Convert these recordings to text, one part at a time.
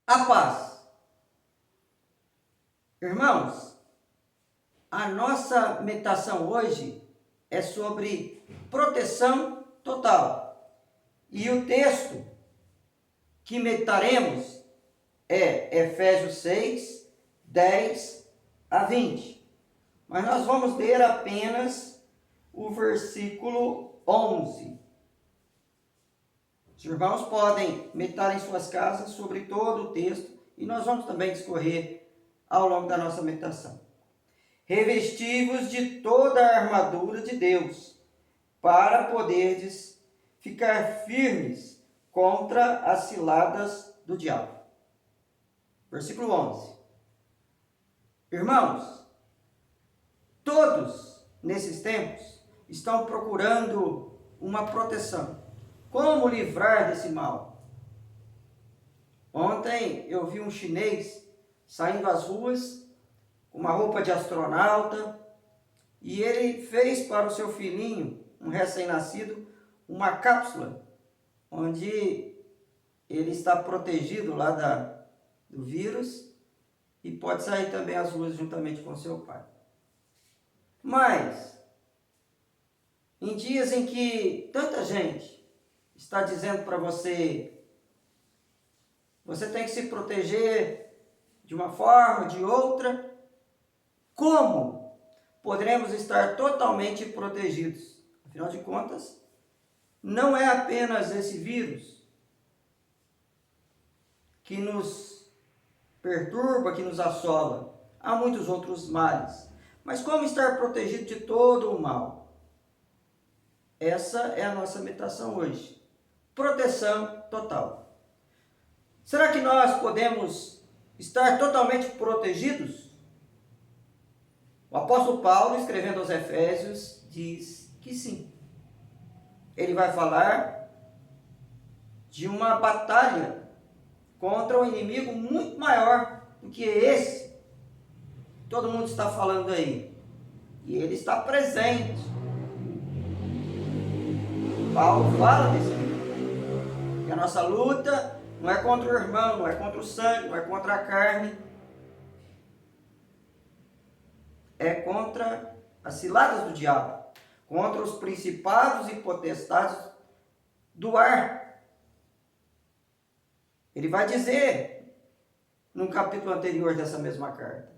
A paz. Irmãos, a nossa meditação hoje é sobre proteção total. E o texto que meditaremos é Efésios 6, 10 a 20. Mas nós vamos ler apenas o versículo 11. Os irmãos podem meditar em suas casas sobre todo o texto e nós vamos também discorrer ao longo da nossa meditação. Revesti-vos de toda a armadura de Deus, para poderdes ficar firmes contra as ciladas do diabo. Versículo 11. Irmãos, todos nesses tempos estão procurando uma proteção. Como livrar desse mal? Ontem eu vi um chinês saindo às ruas com uma roupa de astronauta e ele fez para o seu filhinho, um recém-nascido, uma cápsula onde ele está protegido lá do vírus e pode sair também às ruas juntamente com seu pai. Mas, em dias em que tanta gente está dizendo para você tem que se proteger de uma forma, de outra, como poderemos estar totalmente protegidos? Afinal de contas, não é apenas esse vírus que nos perturba, que nos assola. Há muitos outros males. Mas como estar protegido de todo o mal? Essa é a nossa meditação hoje. Proteção total. Será que nós podemos estar totalmente protegidos? O apóstolo Paulo, escrevendo aos Efésios, diz que sim. Ele vai falar de uma batalha contra um inimigo muito maior do que esse. Todo mundo está falando aí. E ele está presente. Paulo fala desse inimigo. Que a nossa luta não é contra o irmão, não é contra o sangue, não é contra a carne. É contra as ciladas do diabo, contra os principados e potestades do ar. Ele vai dizer, no capítulo anterior dessa mesma carta,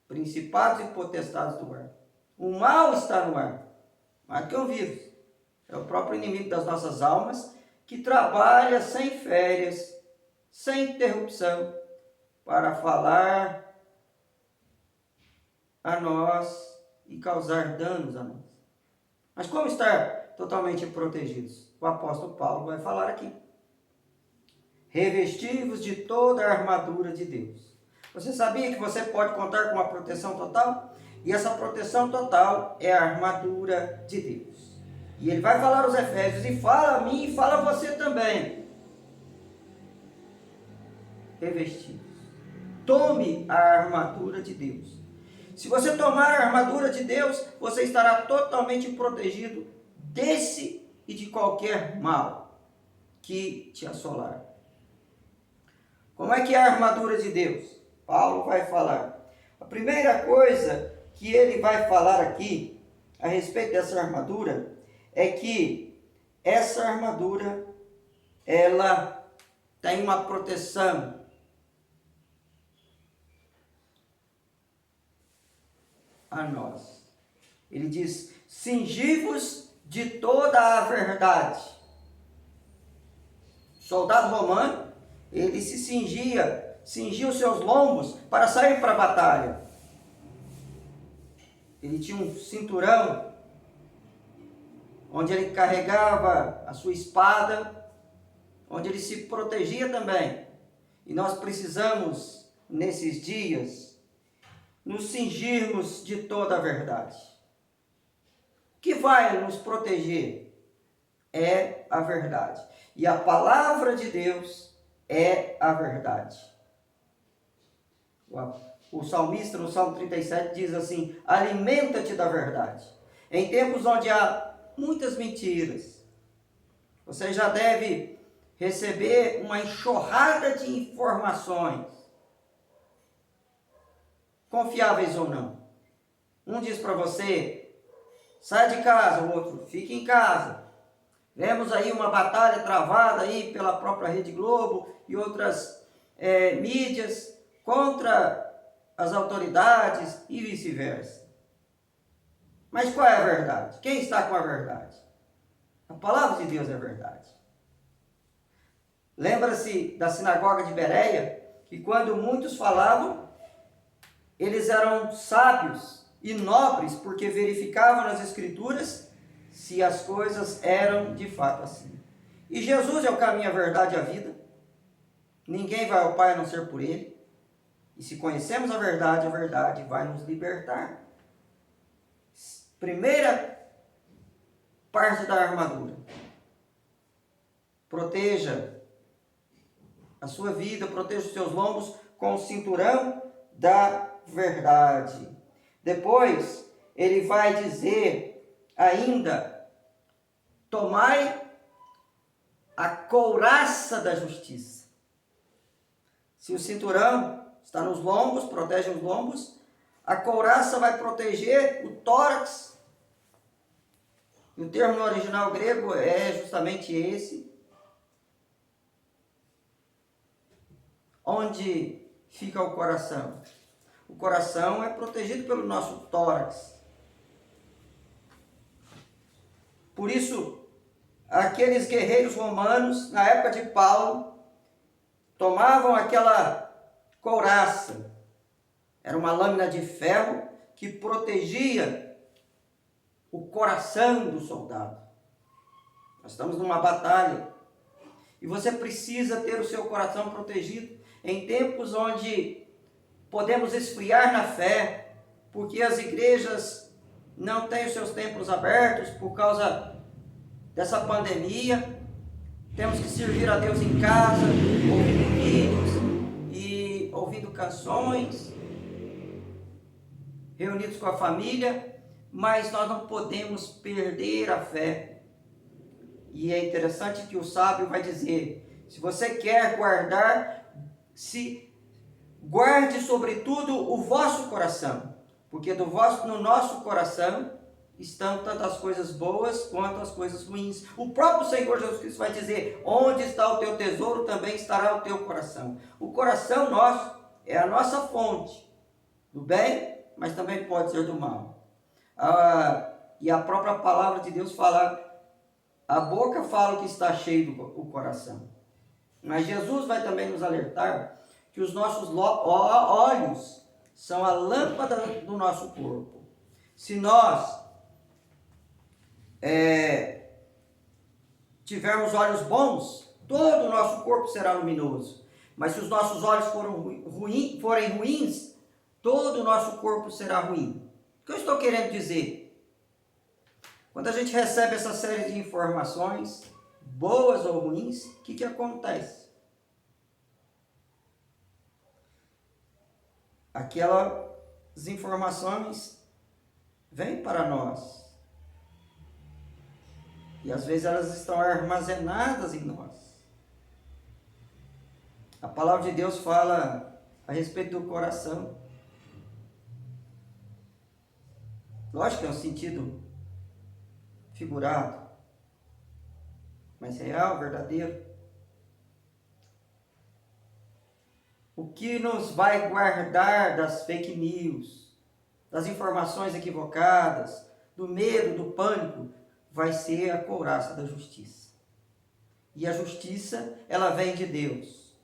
principados e potestades do ar. O mal está no ar, mais que o vírus. É o próprio inimigo das nossas almas, que trabalha sem férias, sem interrupção, para falar a nós e causar danos a nós. Mas como estar totalmente protegidos? O apóstolo Paulo vai falar aqui. Revesti-vos de toda a armadura de Deus. Você sabia que você pode contar com uma proteção total? E essa proteção total é a armadura de Deus. E ele vai falar aos Efésios, e fala a mim e fala a você também. Revestidos. Tome a armadura de Deus. Se você tomar a armadura de Deus, você estará totalmente protegido desse e de qualquer mal que te assolar. Como é que é a armadura de Deus? Paulo vai falar. A primeira coisa que ele vai falar aqui a respeito dessa armadura é que essa armadura ela tem uma proteção a nós. Ele diz: cingi-vos de toda a verdade. O soldado romano, ele se cingia os seus lombos para sair para a batalha. Ele tinha um cinturão onde ele carregava a sua espada, onde ele se protegia também. E nós precisamos, nesses dias, nos cingirmos de toda a verdade. O que vai nos proteger é a verdade. E a palavra de Deus é a verdade. O salmista, no Salmo 37, diz assim: alimenta-te da verdade. Em tempos onde há muitas mentiras, você já deve receber uma enxurrada de informações, confiáveis ou não. Um diz para você, sai de casa, o outro, fique em casa. Vemos aí uma batalha travada aí pela própria Rede Globo e outras mídias contra as autoridades e vice-versa. Mas qual é a verdade? Quem está com a verdade? A palavra de Deus é a verdade. Lembra-se da sinagoga de Bereia, que quando muitos falavam, eles eram sábios e nobres, porque verificavam nas Escrituras se as coisas eram de fato assim. E Jesus é o caminho, a verdade e a vida. Ninguém vai ao Pai a não ser por Ele. E se conhecemos a verdade vai nos libertar. Primeira parte da armadura. Proteja a sua vida, proteja os seus lombos com o cinturão da verdade. Depois, ele vai dizer ainda, tomai a couraça da justiça. Se o cinturão está nos lombos, protege os lombos, a couraça vai proteger o tórax. E o termo no original grego é justamente esse. Onde fica o coração? O coração é protegido pelo nosso tórax. Por isso, aqueles guerreiros romanos, na época de Paulo, tomavam aquela couraça. Era uma lâmina de ferro que protegia o coração do soldado. Nós estamos numa batalha e você precisa ter o seu coração protegido em tempos onde podemos esfriar na fé, porque as igrejas não têm os seus templos abertos por causa dessa pandemia. Temos que servir a Deus em casa, ouvindo vídeos e ouvindo canções, reunidos com a família, mas nós não podemos perder a fé. E é interessante que o sábio vai dizer, se você quer guardar, se guarde sobretudo o vosso coração, porque no nosso coração estão tanto as coisas boas quanto as coisas ruins. O próprio Senhor Jesus Cristo vai dizer, onde está o teu tesouro, também estará o teu coração. O coração nosso é a nossa fonte do bem, mas também pode ser do mal. E a própria palavra de Deus fala, a boca fala o que está cheio do coração. Mas Jesus vai também nos alertar que os nossos olhos são a lâmpada do nosso corpo. Se nós tivermos olhos bons, todo o nosso corpo será luminoso. Mas se os nossos olhos forem ruins, todo o nosso corpo será ruim. O que eu estou querendo dizer? Quando a gente recebe essa série de informações, boas ou ruins, o que acontece? Aquelas informações vêm para nós. E às vezes elas estão armazenadas em nós. A palavra de Deus fala a respeito do coração. Lógico que é um sentido figurado, mas real, verdadeiro. O que nos vai guardar das fake news, das informações equivocadas, do medo, do pânico, vai ser a couraça da justiça. E a justiça, ela vem de Deus.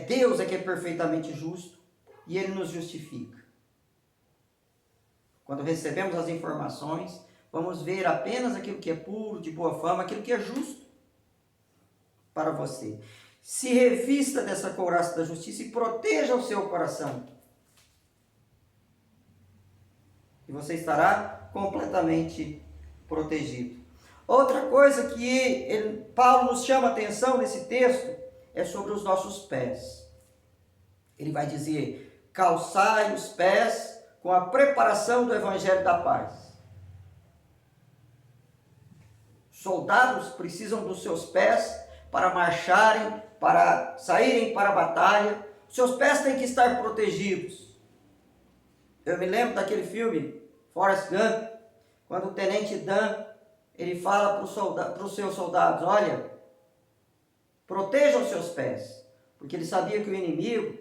Deus que é perfeitamente justo e Ele nos justifica. Quando recebemos as informações, vamos ver apenas aquilo que é puro, de boa fama, aquilo que é justo para você. Se revista dessa couraça da justiça e proteja o seu coração. E você estará completamente protegido. Outra coisa que Paulo nos chama a atenção nesse texto é sobre os nossos pés. Ele vai dizer, calçai os pés com a preparação do Evangelho da Paz. Soldados precisam dos seus pés para marcharem, para saírem para a batalha. Seus pés têm que estar protegidos. Eu me lembro daquele filme, Forrest Gump, quando o Tenente Dan, ele fala para os seus soldados, olha, protejam os seus pés, porque ele sabia que o inimigo,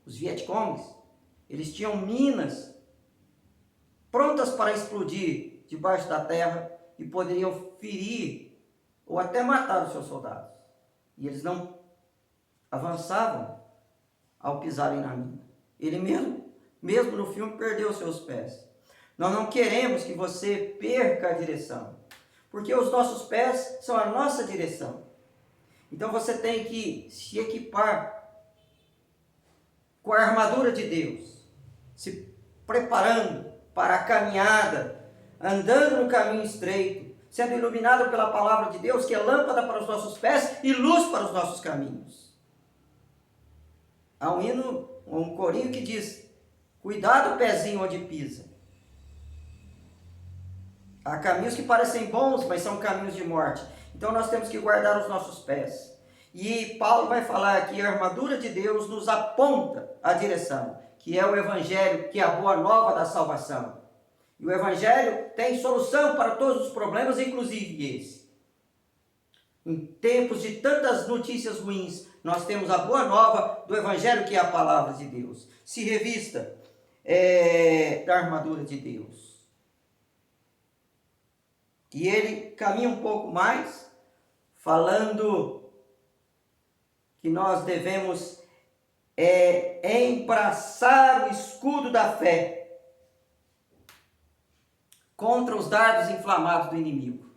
os Vietcongs, eles tinham minas prontas para explodir debaixo da terra e poderiam ferir ou até matar os seus soldados. E eles não avançavam ao pisarem na mina. Ele mesmo no filme, perdeu os seus pés. Nós não queremos que você perca a direção, porque os nossos pés são a nossa direção. Então você tem que se equipar com a armadura de Deus, se preparando para a caminhada, andando no caminho estreito, sendo iluminado pela palavra de Deus, que é lâmpada para os nossos pés e luz para os nossos caminhos. Há um hino, um corinho que diz, cuidado pezinho onde pisa. Há caminhos que parecem bons, mas são caminhos de morte. Então nós temos que guardar os nossos pés. E Paulo vai falar que a armadura de Deus nos aponta a direção, que é o Evangelho, que é a boa nova da salvação. E o Evangelho tem solução para todos os problemas, inclusive esse. Em tempos de tantas notícias ruins, nós temos a boa nova do Evangelho, que é a palavra de Deus. Se revista da armadura de Deus. E ele caminha um pouco mais, falando que nós devemos embraçar o escudo da fé contra os dardos inflamados do inimigo.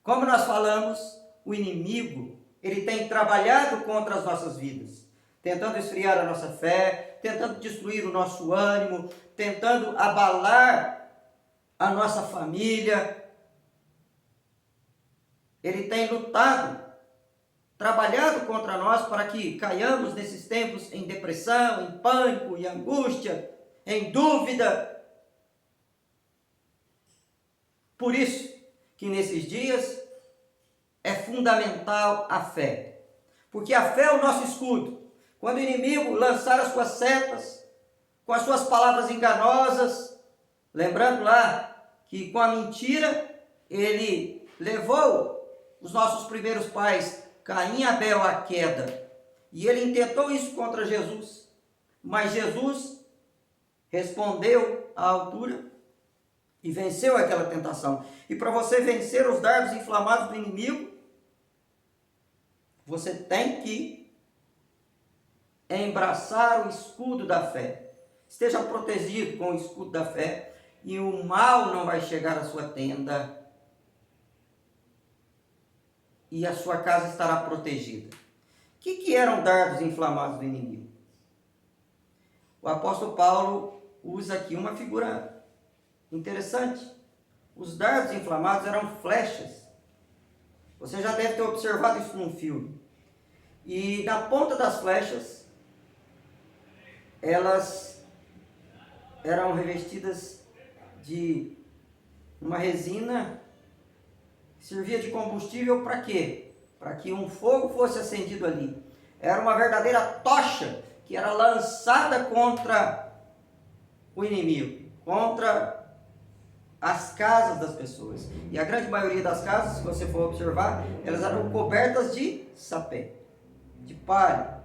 Como nós falamos, o inimigo, ele tem trabalhado contra as nossas vidas, tentando esfriar a nossa fé, tentando destruir o nosso ânimo, tentando abalar a nossa família. Ele tem lutado, trabalhado contra nós para que caiamos nesses tempos em depressão, em pânico, em angústia, em dúvida. Por isso que nesses dias é fundamental a fé, porque a fé é o nosso escudo. Quando o inimigo lançar as suas setas, com as suas palavras enganosas, lembrando lá que com a mentira ele levou os nossos primeiros pais, Caim e Abel, à queda. E ele intentou isso contra Jesus. Mas Jesus respondeu à altura e venceu aquela tentação. E para você vencer os dardos inflamados do inimigo, você tem que embraçar o escudo da fé. Esteja protegido com o escudo da fé e o mal não vai chegar à sua tenda. E a sua casa estará protegida. O que eram dardos inflamados do inimigo? O apóstolo Paulo usa aqui uma figura interessante. Os dardos inflamados eram flechas. Você já deve ter observado isso num filme. E na ponta das flechas, elas eram revestidas de uma resina. Servia de combustível para quê? Para que um fogo fosse acendido ali. Era uma verdadeira tocha que era lançada contra o inimigo, contra as casas das pessoas. E a grande maioria das casas, se você for observar, elas eram cobertas de sapé, de palha.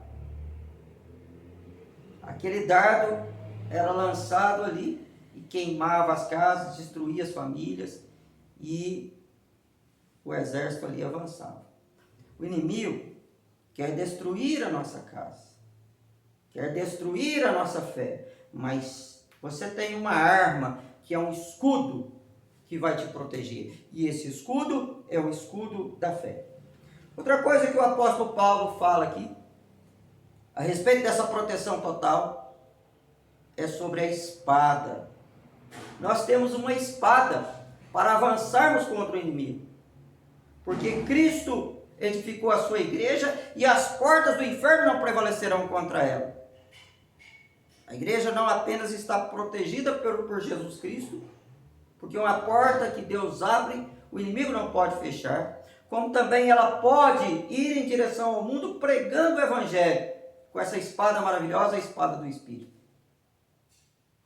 Aquele dardo era lançado ali e queimava as casas, destruía as famílias e o exército ali avançava. O inimigo quer destruir a nossa casa, quer destruir a nossa fé, mas você tem uma arma que é um escudo que vai te proteger. E esse escudo é o escudo da fé. Outra coisa que o apóstolo Paulo fala aqui, a respeito dessa proteção total, é sobre a espada. Nós temos uma espada para avançarmos contra o inimigo. Porque Cristo edificou a sua igreja e as portas do inferno não prevalecerão contra ela. A igreja não apenas está protegida por Jesus Cristo, porque uma porta que Deus abre, o inimigo não pode fechar, como também ela pode ir em direção ao mundo pregando o Evangelho, com essa espada maravilhosa, a espada do Espírito.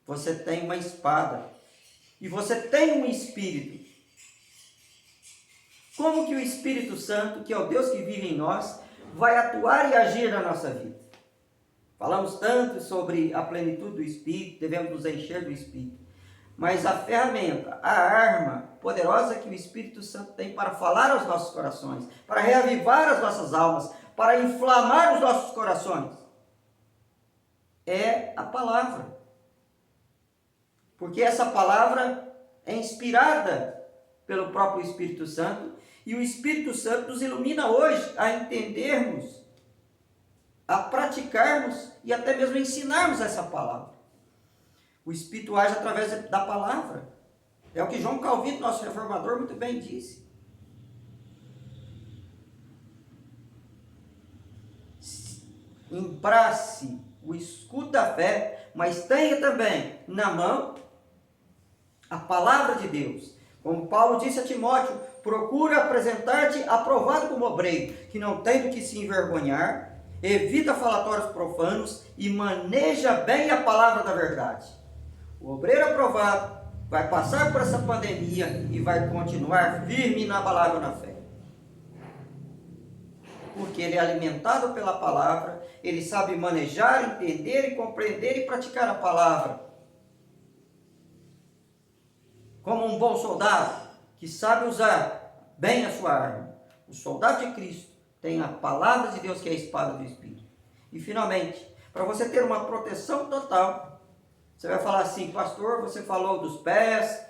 Você tem uma espada e você tem um Espírito. Como que o Espírito Santo, que é o Deus que vive em nós, vai atuar e agir na nossa vida? Falamos tanto sobre a plenitude do Espírito, devemos nos encher do Espírito. Mas a ferramenta, a arma poderosa que o Espírito Santo tem para falar aos nossos corações, para reavivar as nossas almas, para inflamar os nossos corações, é a palavra. Porque essa palavra é inspirada pelo próprio Espírito Santo, e o Espírito Santo nos ilumina hoje a entendermos, a praticarmos e até mesmo ensinarmos essa palavra. O Espírito age através da palavra. É o que João Calvino, nosso reformador, muito bem disse. Embrace o escudo da fé, mas tenha também na mão a palavra de Deus. Como Paulo disse a Timóteo, procura apresentar-te aprovado como obreiro, que não tem do que se envergonhar, evita falatórios profanos e maneja bem a palavra da verdade. O obreiro aprovado vai passar por essa pandemia e vai continuar firme, inabalável na fé. Porque ele é alimentado pela palavra, ele sabe manejar, entender e compreender e praticar a palavra. Como um bom soldado que sabe usar bem a sua arma. O soldado de Cristo tem a palavra de Deus, que é a espada do Espírito. E finalmente, para você ter uma proteção total, você vai falar assim: pastor, você falou dos pés,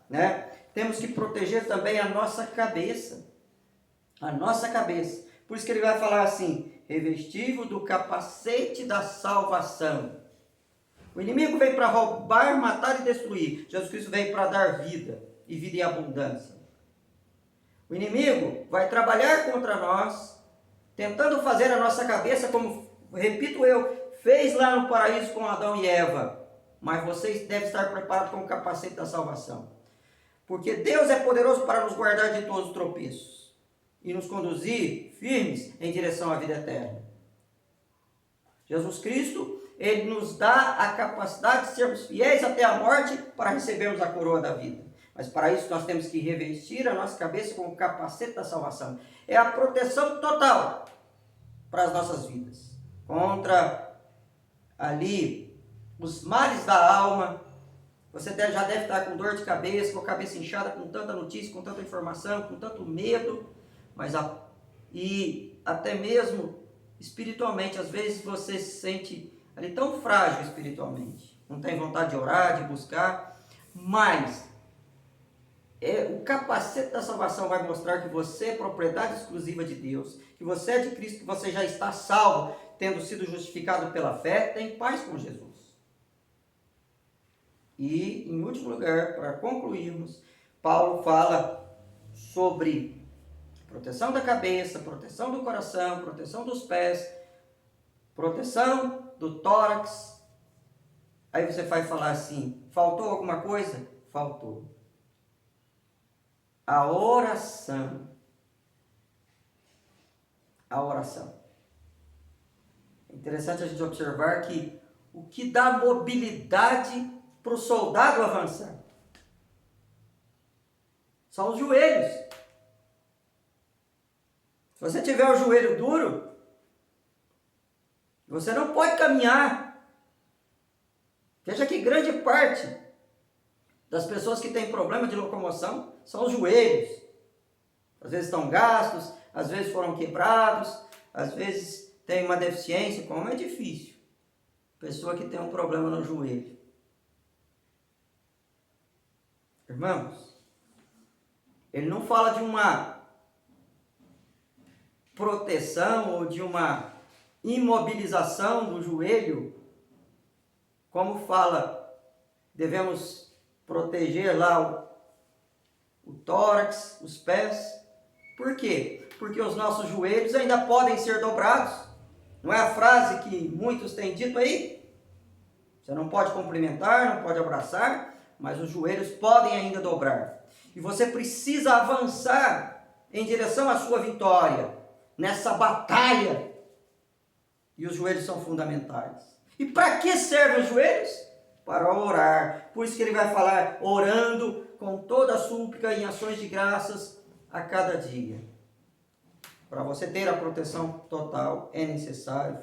né? Temos que proteger também a nossa cabeça. A nossa cabeça. Por isso que ele vai falar assim: revestivo do capacete da salvação. O inimigo veio para roubar, matar e destruir. Jesus Cristo veio para dar vida, e vida em abundância. O inimigo vai trabalhar contra nós, tentando fazer a nossa cabeça, como, repito eu, fez lá no paraíso com Adão e Eva. Mas vocês devem estar preparados com o capacete da salvação. Porque Deus é poderoso para nos guardar de todos os tropeços e nos conduzir firmes em direção à vida eterna. Jesus Cristo, ele nos dá a capacidade de sermos fiéis até a morte para recebermos a coroa da vida. Mas para isso nós temos que revestir a nossa cabeça com o capacete da salvação. É a proteção total para as nossas vidas. Contra ali os males da alma. Você já deve estar com dor de cabeça, com a cabeça inchada, com tanta notícia, com tanta informação, com tanto medo. E até mesmo espiritualmente, às vezes você se sente ali tão frágil espiritualmente. Não tem vontade de orar, de buscar. Mas o capacete da salvação vai mostrar que você é propriedade exclusiva de Deus, que você é de Cristo, que você já está salvo, tendo sido justificado pela fé, tem paz com Jesus. E, em último lugar, para concluirmos, Paulo fala sobre proteção da cabeça, proteção do coração, proteção dos pés, proteção do tórax. Aí você vai falar assim: faltou alguma coisa? Faltou. A oração. A oração. É interessante a gente observar que o que dá mobilidade para o soldado avançar são os joelhos. Se você tiver o joelho duro, você não pode caminhar. Veja que grande parte das pessoas que têm problema de locomoção são os joelhos. Às vezes estão gastos, às vezes foram quebrados, às vezes tem uma deficiência. Como é difícil pessoa que tem um problema no joelho. Irmãos, ele não fala de uma proteção ou de uma imobilização do joelho, como fala, devemos proteger lá o tórax, os pés. Por quê? Porque os nossos joelhos ainda podem ser dobrados. Não é a frase que muitos têm dito aí? Você não pode cumprimentar, não pode abraçar, mas os joelhos podem ainda dobrar. E você precisa avançar em direção à sua vitória, nessa batalha. E os joelhos são fundamentais. E para que servem os joelhos? Para orar. Por isso que ele vai falar, orando com toda a súplica em ações de graças a cada dia. Para você ter a proteção total, é necessário,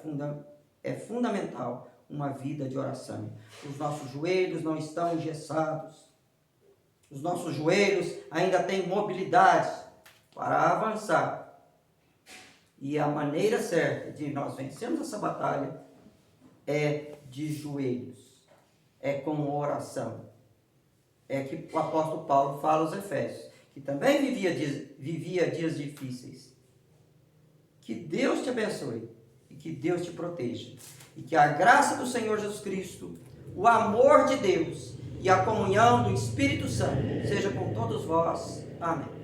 é fundamental uma vida de oração. Os nossos joelhos não estão engessados. Os nossos joelhos ainda têm mobilidade para avançar. E a maneira certa de nós vencermos essa batalha é de joelhos, é com oração. É que o apóstolo Paulo fala aos Efésios, que também vivia dias difíceis. Que Deus te abençoe e que Deus te proteja. E que a graça do Senhor Jesus Cristo, o amor de Deus e a comunhão do Espírito Santo seja com todos vós. Amém.